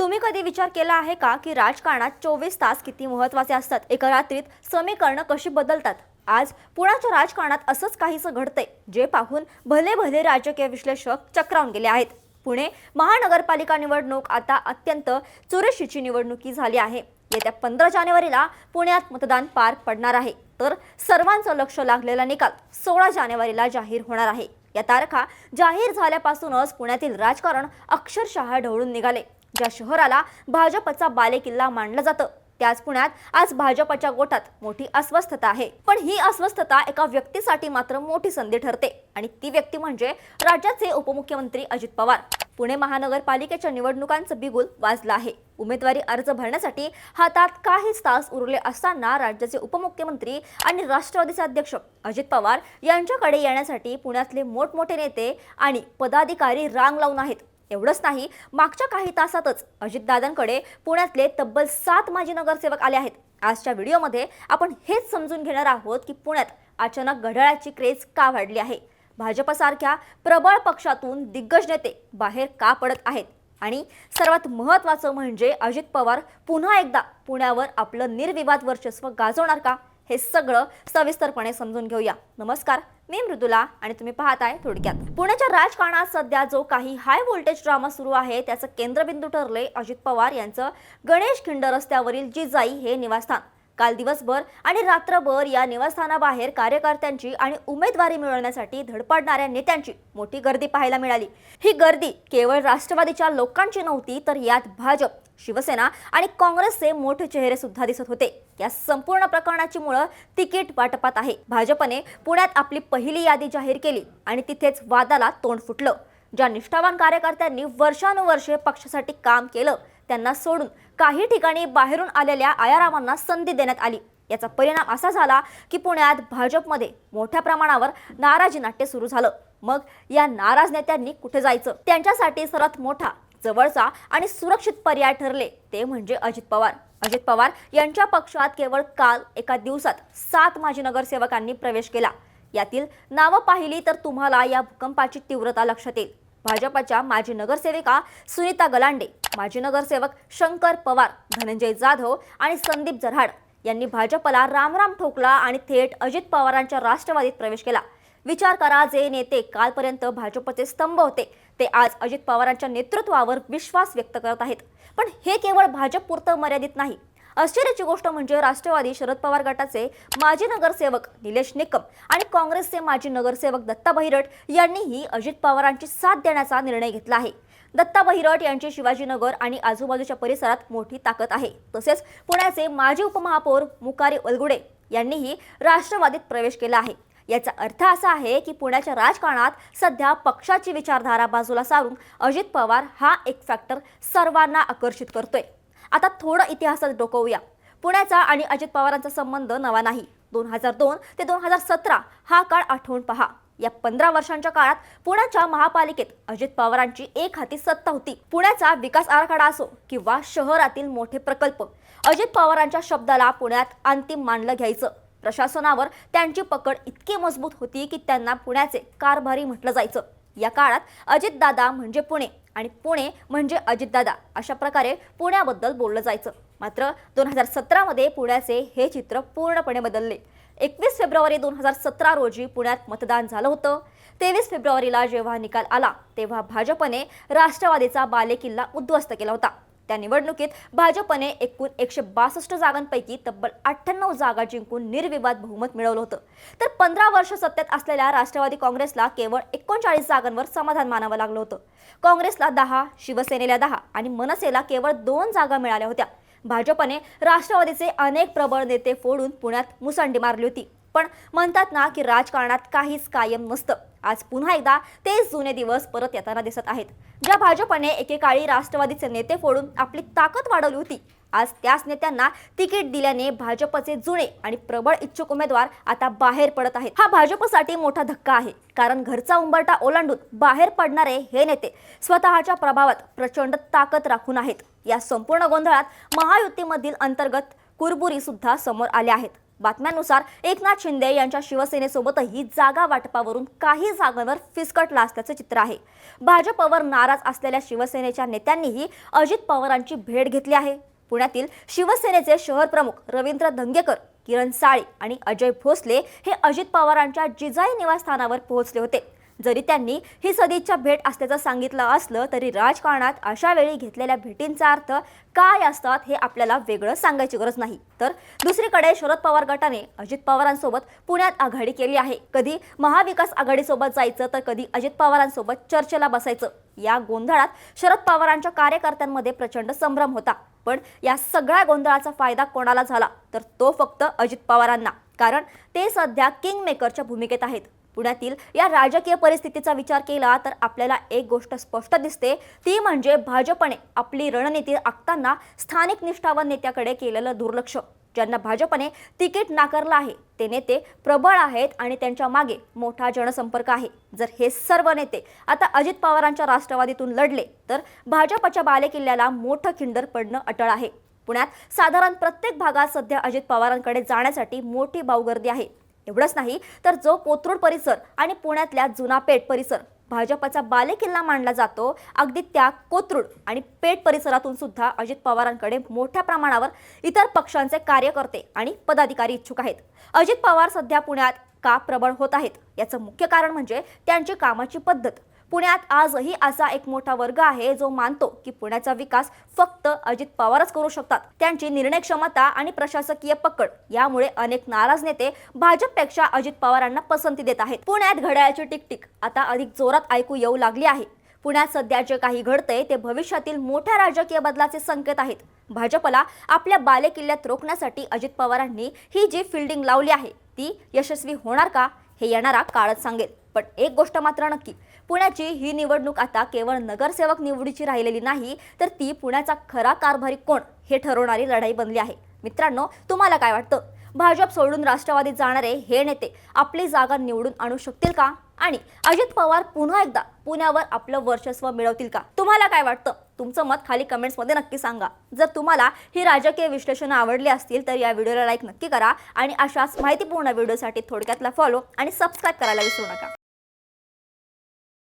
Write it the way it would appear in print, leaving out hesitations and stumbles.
तुम्ही कधी विचार केला आहे का की राजकारणात 24 तास किती महत्त्वाचे असतात? एका रात्रीत समीकरणं कशी बदलतात? आज पुण्याच्या राजकारणात असंच काहीसं घडतंय, जे पाहून भले भले राजकीय विश्लेषक चक्रावून गेले आहेत. पुणे महानगरपालिका निवडणूक आता अत्यंत चुरशीची निवडणुकी झाली आहे. येत्या 15 जानेवारीला पुण्यात मतदान पार पडणार आहे. तर सर्वांचं लक्ष लागलेला निकाल 16 जानेवारीला जाहीर होणार आहे. या तारखा जाहीर झाल्यापासूनच पुण्यातील राजकारण अक्षरशः ढवळून निघाले. ज्या शहराला भाजपचा बालेकिल्ला मानलं जातं, त्याच पुण्यात आज भाजपच्या गोटात मोठी अस्वस्थता आहे. पण ही अस्वस्थता एका व्यक्तीसाठी मात्र मोठी संधी ठरते, आणि ती व्यक्ती म्हणजे राज्याचे उपमुख्यमंत्री अजित पवार. पुणे महानगरपालिकेच्या निवडणुकांचं बिगुल वाजलं आहे. उमेदवारी अर्ज भरण्यासाठी हातात काहीच तास उरले असताना राज्याचे उपमुख्यमंत्री आणि राष्ट्रवादीचे अध्यक्ष अजित पवार यांच्याकडे येण्यासाठी पुण्यातले मोठमोठे नेते आणि पदाधिकारी रांग लावून आहेत. एवढंच नाही, मागच्या काही तासातच अजितदादांकडे पुण्यातले तब्बल 7 माजी नगरसेवक आले आहेत. आजच्या व्हिडिओमध्ये आपण हेच समजून घेणार आहोत की पुण्यात अचानक घड्याळाची क्रेज का वाढली आहे, भाजपसारख्या प्रबळ पक्षातून दिग्गज नेते बाहेर का पडत आहेत, आणि सर्वात महत्त्वाचं म्हणजे अजित पवार पुन्हा एकदा पुण्यावर आपलं निर्विवाद वर्चस्व गाजवणार का, हे सगळं सविस्तरपणे समजून घेऊया. नमस्कार, मी मृदुला आणि तुम्ही पाहताय थोडक्यात. पुण्याच्या राजकारणात सध्या जो काही हाय व्होल्टेज ड्रामा सुरू आहे, त्याचं केंद्रबिंदू ठरले अजित पवार यांचं गणेश खिंड रस्त्यावरील जिजाई हे निवासस्थान. काल दिवसभर आणि रात्रभर या निवासस्थानाबाहेर कार्यकर्त्यांची आणि उमेदवारी मिळवण्यासाठी धडपडणाऱ्या नेत्यांची मोठी गर्दी पाहायला मिळाली. ही गर्दी केवळ राष्ट्रवादीच्या लोकांची नव्हती, तर यात भाजप, शिवसेना आणि काँग्रेसचे मोठे चेहरे सुद्धा दिसत होते. या संपूर्ण प्रकरणाची मुळं तिकीट वाटपात आहे. भाजपने पुण्यात आपली पहिली यादी जाहीर केली आणि तिथेच वादाला तोंड फुटलं. ज्या निष्ठावान कार्यकर्त्यांनी वर्षानुवर्षे पक्षासाठी काम केलं, त्यांना सोडून काही ठिकाणी बाहेरून आलेल्या आयारामांना संधी देण्यात आली. याचा परिणाम असा झाला की पुण्यात भाजपमध्ये मोठ्या प्रमाणावर नाराजी नाट्य सुरू झालं. मग या नाराज नेत्यांनी कुठे जायचं? त्यांच्यासाठी सर्वात मोठा, जवळचा आणि सुरक्षित पर्याय ठरले ते म्हणजे अजित पवार. अजित पवार यांच्या पक्षात केवळ काल एका दिवसात 7 माजी नगरसेवकांनी प्रवेश केला. यातील नावं पाहिली तर तुम्हाला या भूकंपाची तीव्रता लक्षात येईल. भाजपच्या माजी नगरसेविका सुनीता गलांडे, माजी नगरसेवक शंकर पवार, धनंजय जाधव आणि संदीप जऱ्हाड यांनी भाजपला रामराम ठोकला आणि थेट अजित पवारांच्या राष्ट्रवादीत प्रवेश केला. विचार करा, जे नेते कालपर्यंत भाजपचे स्तंभ होते, ते आज अजित पवारांच्या नेतृत्वावर विश्वास व्यक्त करत आहेत. पण हे केवळ भाजपपुरतं मर्यादित नाही. आश्चर्याची गोष्ट म्हणजे राष्ट्रवादी शरद पवार गटाचे माजी नगरसेवक निलेश निकम आणि काँग्रेसचे माजी नगरसेवक दत्ता बहिरट यांनीही अजित पवारांची साथ देण्याचा निर्णय घेतला आहे. दत्ता बहिरट यांची शिवाजीनगर आणि आजूबाजूच्या परिसरात मोठी ताकद आहे. तसेच पुण्याचे माजी उपमहापौर मुकारी अलगुडे यांनीही राष्ट्रवादीत प्रवेश केला आहे. याचा अर्थ असा आहे की पुण्याच्या राजकारणात सध्या पक्षाची विचारधारा बाजूला सारून अजित पवार हा एक फॅक्टर सर्वांना आकर्षित करतोय. आता थोडं इतिहासात डोकवूया. पुण्याचा आणि अजित पवारांचा संबंध नवा नाही. 2002 ते 2017 हा काळ आठवून पहा. या 15 वर्षांच्या काळात पुण्याच्या महापालिकेत अजित पवारांची एक हाती सत्ता होती. पुण्याचा विकास आराखडा असो किंवा शहरातील मोठे प्रकल्प, अजित पवारांच्या शब्दाला पुण्यात अंतिम मानलं घ्यायचं. प्रशासनावर त्यांची पकड इतकी मजबूत होती की त्यांना पुण्याचे कारभारी म्हटलं जायचं. या काळात अजितदादा म्हणजे पुणे आणि पुणे म्हणजे अजितदादा, अशा प्रकारे पुण्याबद्दल बोललं जायचं. मात्र 2017 मध्ये पुण्याचे हे चित्र पूर्णपणे बदलले. 21 फेब्रुवारी 2017 रोजी पुण्यात मतदान झालं होतं. 23 फेब्रुवारीला जेव्हा निकाल आला, तेव्हा भाजपने राष्ट्रवादीचा बालेकिल्ला उद्ध्वस्त केला होता. त्या निवडणुकीत भाजपने एकूण 162 जागांपैकी तब्बल 98 जागा जिंकून निर्विवाद बहुमत मिळवलं होतं. तर 15 वर्ष सत्तेत असलेल्या राष्ट्रवादी काँग्रेसला केवळ 39 जागांवर समाधान मानावं लागलं होतं. काँग्रेसला 10, शिवसेनेला 10 आणि मनसेला केवळ 2 जागा मिळाल्या होत्या. भाजपने राष्ट्रवादीचे अनेक प्रबळ नेते फोडून पुण्यात मुसंडी मारली होती. पण म्हणतात ना की राजकारणात काहीच कायम नसतं. आज पुन्हा एकदा तेच जुने दिवस परत येताना दिसत आहेत. ज्या भाजपने एकेकाळी राष्ट्रवादीचे नेते फोडून आपली ताकद वाढवली होती, आज त्याच नेत्यांना तिकीट दिल्याने भाजपचे जुने आणि प्रबळ इच्छुक उमेदवार आता बाहेर पडत आहेत. हा भाजपसाठी मोठा धक्का आहे, कारण घरचा उंबरठा ओलांडून बाहेर पडणारे हे नेते स्वतःच्या प्रभावात प्रचंड ताकद राखून आहेत. या संपूर्ण गोंधळात महायुतीमधील अंतर्गत कुरबुरी सुद्धा समोर आल्या आहेत. बातम्यांनुसार एकनाथ शिंदे यांच्या शिवसेनेसोबतही जागा वाटपावरून काही जागांवर फिसकटला असल्याचं चित्र आहे. भाजपवर नाराज असलेल्या शिवसेनेच्या नेत्यांनीही अजित पवारांची भेट घेतली आहे. पुण्यातील शिवसेनेचे शहर प्रमुख रवींद्र धंगेकर, किरण साळी आणि अजय भोसले हे अजित पवारांच्या जिजाई निवासस्थानावर पोहोचले होते. जरी त्यांनी ही सदिच्छा भेट असल्याचं सांगितलं असलं तरी राजकारणात अशा वेळी घेतलेल्या भेटींचा अर्थ काय असतात हे आपल्याला वेगळं सांगायची गरज नाही. तर दुसरीकडे शरद पवार गटाने अजित पवारांसोबत पुण्यात आघाडी केली आहे. कधी महाविकास आघाडीसोबत जायचं तर कधी अजित पवारांसोबत चर्चेला बसायचं. या गोंधळात शरद पवारांच्या कार्यकर्त्यांमध्ये प्रचंड संभ्रम होता. पण या सगळ्या गोंधळाचा फायदा कोणाला झाला तर तो फक्त अजित पवारांना, कारण ते सध्या किंग मेकरच्या भूमिकेत आहेत. पुण्यातील या राजकीय परिस्थितीचा विचार केला तर आपल्याला एक गोष्ट स्पष्ट दिसते, ती म्हणजे भाजपने आपली रणनीती आखताना स्थानिक निष्ठावान नेत्याकडे केलेलं दुर्लक्ष. ज्यांना भाजपने तिकीट नाकारलं आहे ते नेते प्रबळ आहेत आणि त्यांच्या मागे मोठा जनसंपर्क आहे. जर हे सर्व नेते आता अजित पवारांच्या राष्ट्रवादीतून लढले तर भाजपच्या बालेकिल्ल्याला मोठं खिंडर पडणं अटळ आहे. पुण्यात साधारण प्रत्येक भागात सध्या अजित पवारांकडे जाण्यासाठी मोठी भाऊगर्दी आहे. एवढंच नाही तर जो कोथरूड परिसर आणि पुण्यातल्या जुना पेठ परिसर भाजपचा बालेकिल्ला मानला जातो, अगदी त्या कोथरूड आणि पेठ परिसरातून सुद्धा अजित पवारांकडे मोठ्या प्रमाणावर इतर पक्षांचे कार्यकर्ते आणि पदाधिकारी इच्छुक आहेत. अजित पवार सध्या पुण्यात का प्रबळ होत आहेत याचं मुख्य कारण म्हणजे त्यांची कामाची पद्धत. पुण्यात आजही असा एक मोठा वर्ग आहे जो मानतो की पुण्याचा विकास फक्त अजित पवारच करू शकतात. त्यांची निर्णय क्षमता आणि प्रशासकीय पकड यामुळे अनेक नाराज नेते भाजपपेक्षा अजित पवारांना पसंती देत आहेत. पुण्यात घड्याळाची टिकटिक आता अधिक जोरात ऐकू येऊ लागली आहे. पुण्यात सध्या जे काही घडतंय ते भविष्यातील मोठ्या राजकीय बदलाचे संकेत आहेत. भाजपला आपल्या बालेकिल्ल्यात रोखण्यासाठी अजित पवारांनी ही जी फिल्डिंग लावली आहे ती यशस्वी होणार का हे येणारा काळच सांगेल. पण एक गोष्ट मात्र नक्की, पुण्याची ही निवडणूक आता केवळ नगरसेवक निवडीची राहिलेली नाही तर ती पुण्याचा खरा कारभारी कोण हे ठरवणारी लढाई बनली आहे. मित्रांनो, तुम्हाला काय वाटतं? भाजप सोडून राष्ट्रवादीत जाणारे हे नेते आपली जागा निवडून आणू शकतील का? आणि अजित पवार पुन्हा एकदा पुण्यावर आपलं वर्चस्व मिळवतील का? तुम्हाला काय वाटतं? तुमचं मत खाली कमेंट्समध्ये नक्की सांगा. जर तुम्हाला ही राजकीय विश्लेषणं आवडली असतील तर या व्हिडिओला लाईक नक्की करा आणि अशाच माहितीपूर्ण व्हिडिओसाठी थोडक्यातला फॉलो आणि सबस्क्राईब करायला विसरू नका.